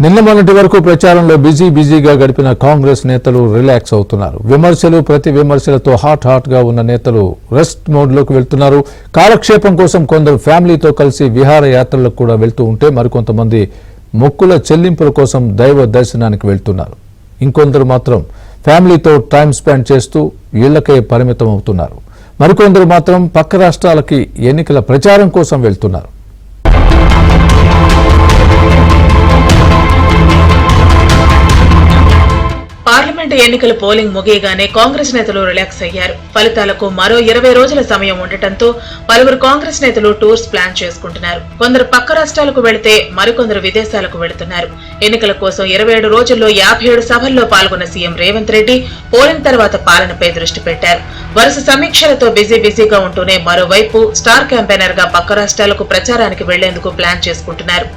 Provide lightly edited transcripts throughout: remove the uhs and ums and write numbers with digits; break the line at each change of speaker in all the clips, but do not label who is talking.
నిన్న మొన్నటి వరకు ప్రచారంలో బిజీగా గడిపిన కాంగ్రెస్ నేతలు రిలాక్స్ అవుతున్నారు. విమర్శలు ప్రతి విమర్శలతో హాట్ గా ఉన్న నేతలు రెస్ట్ మోడ్లోకి వెళ్తున్నారు. కాలక్షేపం కోసం కొందరు ఫ్యామిలీతో కలిసి విహారయాత్రలకు కూడా వెళ్తూ ఉంటే మరికొంతమంది మొక్కుల చెల్లింపుల కోసం దైవ దర్శనానికి వెళ్తున్నారు. ఇంకొందరు మాత్రం ఫ్యామిలీతో టైం స్పెండ్ చేస్తూ ఇళ్లకే పరిమితం అవుతున్నారు. మరికొందరు మాత్రం పక్క రాష్ట్రాలకి ఎన్నికల ప్రచారం కోసం వెళ్తున్నారు.
పార్లమెంట్ ఎన్నికల పోలింగ్ ముగియగానే కాంగ్రెస్ నేతలు రిలాక్స్ అయ్యారు. ఫలితాలకు మరో 20 రోజుల సమయం ఉండటంతో పలువురు కాంగ్రెస్ నేతలు టూర్స్ ప్లాన్ చేసుకుంటున్నారు. కొందరు పక్క రాష్ట్రాలకు వెళితే మరికొందరు విదేశాలకు వెళుతున్నారు. ఎన్నికల కోసం 27 రోజుల్లో 57 సభల్లో పాల్గొన్న సీఎం రేవంత్ రెడ్డి పోలింగ్ తర్వాత పాలనపై దృష్టి పెట్టారు. వరుస సమీక్షలతో బిజీగా ఉంటూనే మరోవైపు స్టార్ క్యాంపెయినర్ గా పక్క రాష్ట్రాలకు ప్రచారానికి వెళ్లేందుకు ప్లాన్ చేసుకుంటున్నారు.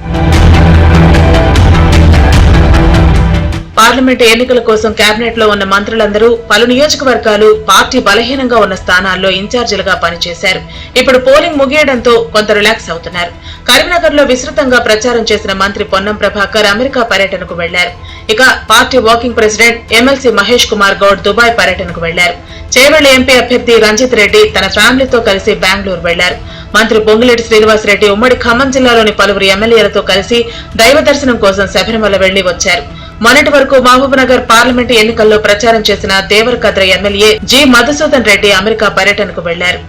పార్లమెంటు ఎన్నికల కోసం కేబినెట్ లో ఉన్న మంత్రులందరూ పలు నియోజకవర్గాలు పార్టీ బలహీనంగా ఉన్న స్థానాల్లో ఇన్ఛార్జీలుగా పనిచేశారు. ఇప్పుడు పోలింగ్ ముగియడంతో కొంత రిలాక్స్ అవుతున్నారు. కరీంనగర్ లో విస్తృతంగా ప్రచారం చేసిన మంత్రి పొన్నం ప్రభాకర్ అమెరికా పర్యటనకు వెళ్లారు. ఇక party walking president MLC Mahesh Kumar Goud Dubai పర్యటనకు వెళ్లారు. చేవెళ్ల ఎంపీ అభ్యర్థి రంజిత్ రెడ్డి తన ఫ్యామిలీతో కలిసి బెంగళూరు వెళ్లారు. మంత్రి పొంగులేటి శ్రీనివాసరెడ్డి ఉమ్మడి ఖమ్మం జిల్లాలోని పలువురు ఎమ్మెల్యేలతో కలిసి దైవ దర్శనం కోసం శబరిమల వెళ్లి వచ్చారు. మొన్నటి వరకు మహబూబ్నగర్ పార్లమెంటు ఎన్నికల్లో ప్రచారం చేసిన Devarakadra MLA G Madhusudan Reddy America పర్యటనకు వెళ్లారు.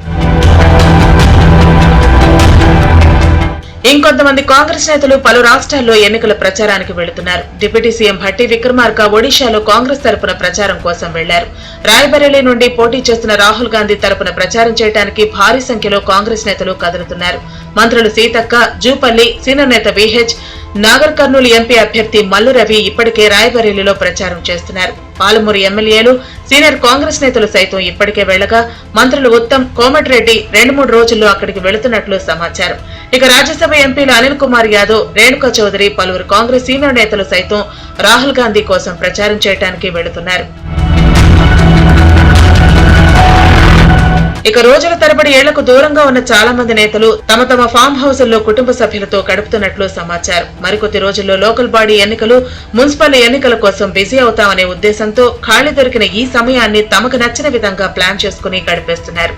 ఇంకొంతమంది కాంగ్రెస్ నేతలు పలు రాష్ట్రాల్లో ఎన్నికల ప్రచారానికి వెళుతున్నారు. డిప్యూటీ సీఎం భట్టి విక్రమార్క ఒడిశాలో కాంగ్రెస్ తరపున ప్రచారం కోసం వెళ్లారు. రాయ్బరేలీ నుండి పోటీ చేస్తున్న రాహుల్ గాంధీ తరపున ప్రచారం చేయడానికి భారీ సంఖ్యలో కాంగ్రెస్ నేతలు కదులుతున్నారు. మంత్రులు సీతక్క, జూపల్లి, సీనియర్ నేత విహెచ్, నాగర్ కర్నూలు ఎంపీ అభ్యర్థి మల్లు రవి ఇప్పటికే రాయ్బరేలీలో ప్రచారం చేస్తున్నారు. పాలమూరు ఎమ్మెల్యేలు, సీనియర్ కాంగ్రెస్ నేతలు సైతం ఇప్పటికే వెళ్లగా మంత్రులు ఉత్తమ్, కోమటిరెడ్డి 2-3 రోజుల్లో అక్కడికి వెళుతున్నట్లు సమాచారం. ఇక రాజ్యసభ ఎంపీలు అనిల్ కుమార్ యాదవ్, రేణుకా చౌదరి, పలువురు కాంగ్రెస్ సీనియర్ నేతలు సైతం రాహుల్ గాంధీ కోసం ప్రచారం చేయడానికి వెళుతున్నారు. ఇక రోజుల తరబడి ఏళ్లకు దూరంగా ఉన్న చాలా మంది నేతలు తమ ఫామ్ హౌస్ల్లో కుటుంబ సభ్యులతో గడుపుతున్నట్లు సమాచారం. మరికొద్ది రోజుల్లో లోకల్ బాడీ ఎన్నికలు, మున్సిపల్ ఎన్నికల కోసం బిజీ అవుతామనే ఉద్దేశంతో ఖాళీ దొరికిన ఈ సమయాన్ని తమకు నచ్చిన విధంగా ప్లాన్ చేసుకుని గడిపేస్తున్నారు.